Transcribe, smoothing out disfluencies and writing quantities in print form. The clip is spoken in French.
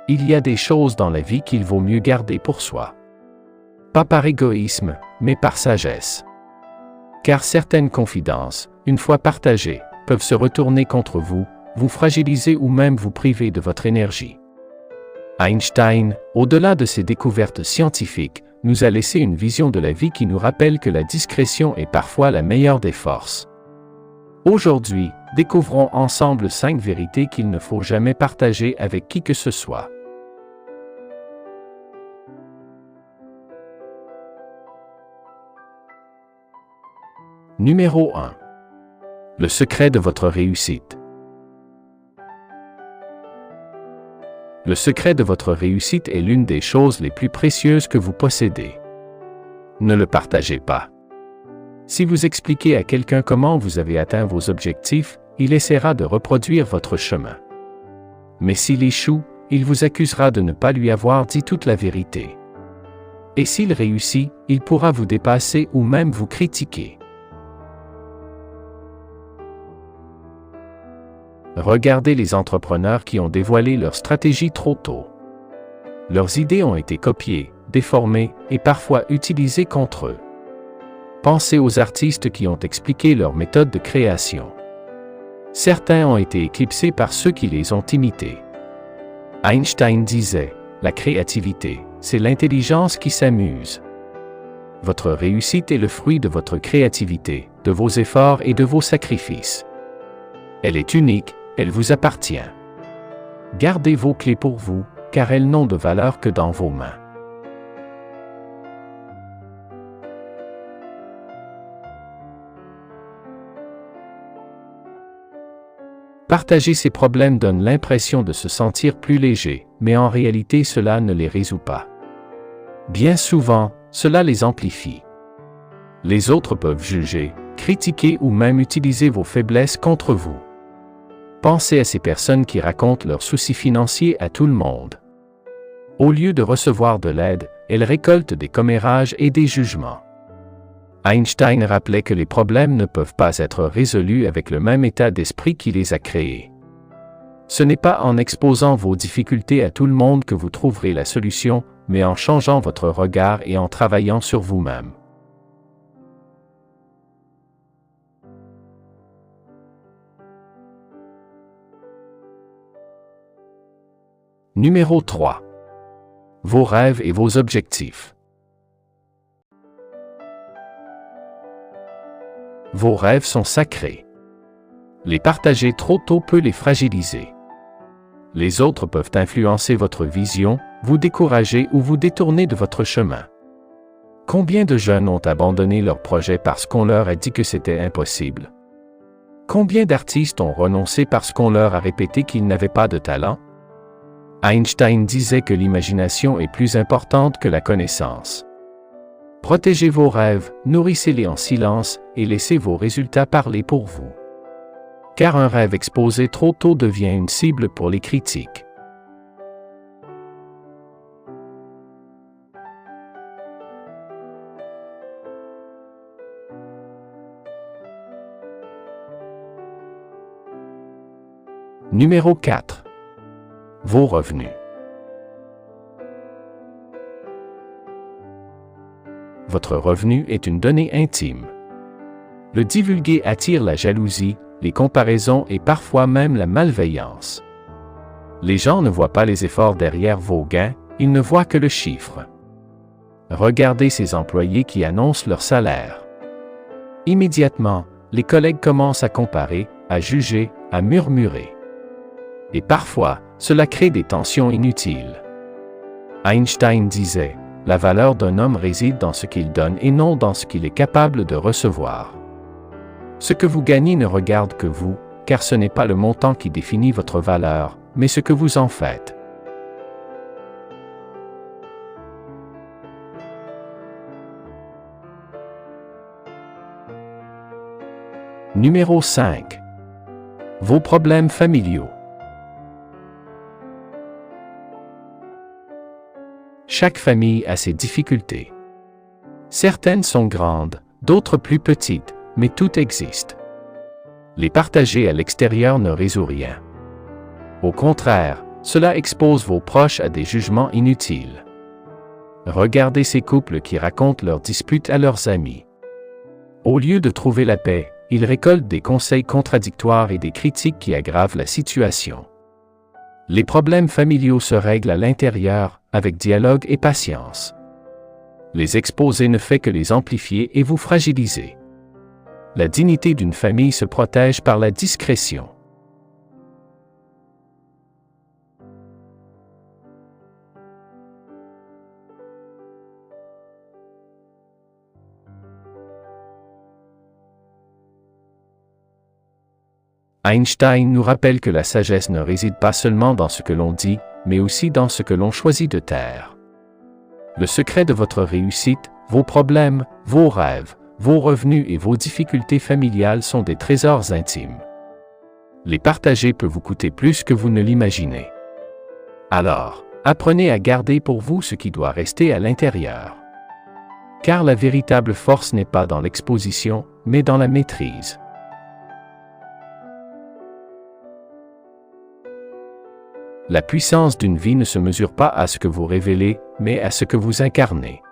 Il y a des choses dans la vie qu'il vaut mieux garder pour soi. Pas par égoïsme, mais par sagesse. Car certaines confidences, une fois partagées, peuvent se retourner contre vous, vous fragiliser ou même vous priver de votre énergie. Einstein, au-delà de ses découvertes scientifiques, nous a laissé une vision de la vie qui nous rappelle que la discrétion est parfois la meilleure des forces. Aujourd'hui, découvrons ensemble 5 vérités qu'il ne faut jamais partager avec qui que ce soit. Numéro 1. Le secret de votre réussite. Le secret de votre réussite est l'une des choses les plus précieuses que vous possédez. Ne le partagez pas. Si vous expliquez à quelqu'un comment vous avez atteint vos objectifs, il essaiera de reproduire votre chemin. Mais s'il échoue, il vous accusera de ne pas lui avoir dit toute la vérité. Et s'il réussit, il pourra vous dépasser ou même vous critiquer. Regardez les entrepreneurs qui ont dévoilé leur stratégie trop tôt. Leurs idées ont été copiées, déformées et parfois utilisées contre eux. Pensez aux artistes qui ont expliqué leur méthode de création. Certains ont été éclipsés par ceux qui les ont imités. Einstein disait, « La créativité, c'est l'intelligence qui s'amuse. » Votre réussite est le fruit de votre créativité, de vos efforts et de vos sacrifices. Elle est unique, elle vous appartient. Gardez vos clés pour vous, car elles n'ont de valeur que dans vos mains. Partager ses problèmes donne l'impression de se sentir plus léger, mais en réalité cela ne les résout pas. Bien souvent, cela les amplifie. Les autres peuvent juger, critiquer ou même utiliser vos faiblesses contre vous. Pensez à ces personnes qui racontent leurs soucis financiers à tout le monde. Au lieu de recevoir de l'aide, elles récoltent des commérages et des jugements. Einstein rappelait que les problèmes ne peuvent pas être résolus avec le même état d'esprit qui les a créés. Ce n'est pas en exposant vos difficultés à tout le monde que vous trouverez la solution, mais en changeant votre regard et en travaillant sur vous-même. Numéro 3. Vos rêves et vos objectifs. Vos rêves sont sacrés. Les partager trop tôt peut les fragiliser. Les autres peuvent influencer votre vision, vous décourager ou vous détourner de votre chemin. Combien de jeunes ont abandonné leur projet parce qu'on leur a dit que c'était impossible? Combien d'artistes ont renoncé parce qu'on leur a répété qu'ils n'avaient pas de talent? Einstein disait que l'imagination est plus importante que la connaissance. Protégez vos rêves, nourrissez-les en silence et laissez vos résultats parler pour vous. Car un rêve exposé trop tôt devient une cible pour les critiques. Numéro 4. Vos revenus. Votre revenu est une donnée intime. Le divulguer attire la jalousie, les comparaisons et parfois même la malveillance. Les gens ne voient pas les efforts derrière vos gains, ils ne voient que le chiffre. Regardez ces employés qui annoncent leur salaire. Immédiatement, les collègues commencent à comparer, à juger, à murmurer. Et parfois, cela crée des tensions inutiles. Einstein disait, « La valeur d'un homme réside dans ce qu'il donne et non dans ce qu'il est capable de recevoir. » Ce que vous gagnez ne regarde que vous, car ce n'est pas le montant qui définit votre valeur, mais ce que vous en faites. Numéro 5. Vos problèmes familiaux. Chaque famille a ses difficultés. Certaines sont grandes, d'autres plus petites, mais toutes existent. Les partager à l'extérieur ne résout rien. Au contraire, Cela expose vos proches à des jugements inutiles. Regardez ces couples qui racontent leurs disputes à leurs amis. Au lieu de trouver la paix, ils récoltent des conseils contradictoires et des critiques qui aggravent la situation. Les problèmes familiaux se règlent à l'intérieur, avec dialogue et patience. Les exposer ne fait que les amplifier et vous fragiliser. La dignité d'une famille se protège par la discrétion. Einstein nous rappelle que la sagesse ne réside pas seulement dans ce que l'on dit, mais aussi dans ce que l'on choisit de taire. Le secret de votre réussite, vos problèmes, vos rêves, vos revenus et vos difficultés familiales sont des trésors intimes. Les partager peut vous coûter plus que vous ne l'imaginez. Alors, apprenez à garder pour vous ce qui doit rester à l'intérieur. Car la véritable force n'est pas dans l'exposition, mais dans la maîtrise. La puissance d'une vie ne se mesure pas à ce que vous révélez, mais à ce que vous incarnez.